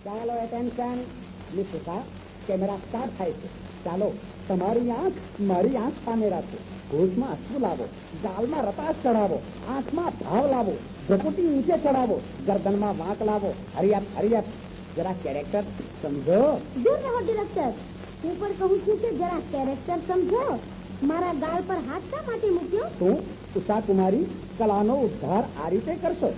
ચાલો attention, miss Usha, camera start થાય છે. ચાલો, તમારી આંખ મારી આંખ સામે રાખો. હોશમાં અશ્રુ લાવો, ગાલમાં રતાશ ચડાવો, આંખમાં ભાવ લાવો, ઝપુટી ઊંચે ચડાવો, ગરદનમાં વાંક લાવો. હરિયાપ જરા કેરેક્ટર સમજો. દૂર રહો ડિરેક્ટર, હું પણ કહું છું કે જરા કેરેક્ટર સમજો. મારા ગાલ પર હાથ શા માટે મૂક્યો? તું ઉષા કુમારી કલાનો ઉદ્ધાર આ રીતે કરશો.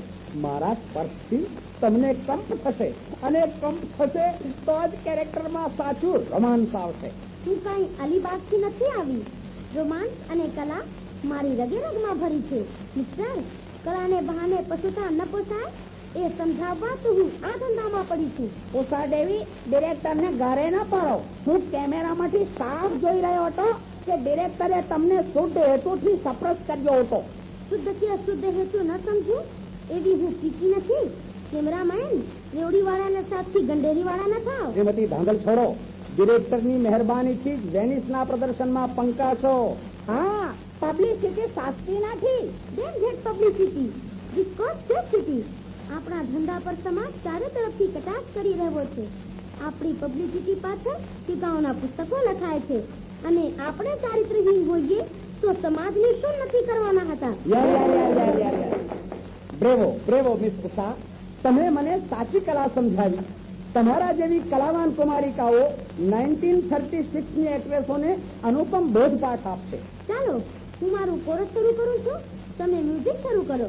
મારા સ્પર્શથી તમને કંપ થશે, અને કંપ થશે તો જ કેરેક્ટરમાં સાચું રોમાન્સ આવશે. હું કઈ અલીબાગથી નથી આવી. રોમાન્સ અને કલા મારી રગે રગમાં ભરી છે. મિસ્ટર, કલાને બહાને પશુતા ન પોસાય એ સમજાવવા તો હું આ ધંધામાં પડી છું. ઉષા દેવી, ડિરેક્ટરને ઘરે ન પાડો. હું કેમેરામાંથી સાફ જોઈ રહ્યો હતો કે ડિરેક્ટરે તમને શુદ્ધ હેતુથી સપ્રસ કર્યો હતો. શુદ્ધથી અશુદ્ધ હેતુ ન સમજ્યું એવી હું પીકી નથી. કેમેરામેન, રેવડીવાળાના સાથથી ગંડેરીવાળા ન થાવ. શ્રીમતી ધાંગલ છોડો. ડિરેક્ટરની મહેરબાનીથી જ વેનિસના પ્રદર્શનમાં પંકાશો. હા, પબ્લિસિટી સાચી નથી. Damn that publicity, this cause chastity. આપણા ધંધા પર સમાજ ચારે તરફથી કટાક્ષ કરી રહ્યો છે. આપણી પબ્લિસિટી પાછળ ટીકાઓના પુસ્તકો લખાય છે, અને આપણે ચારિત્રહીન હોઈએ તો સમાજની શું નથી કરવાના હતા. બ્રેવો મિસ ઉષા, તમે મને સાચી કલા સમજાવી. તમારા જેવી કલાવાન કુમારિકાઓ 1936ની એક્ટ્રેસોને અનુપમ બોધપાઠ આપશે. ચાલો, હું મારું કોરસ શરૂ કરું છું, તમે મ્યુઝિક શરૂ કરો.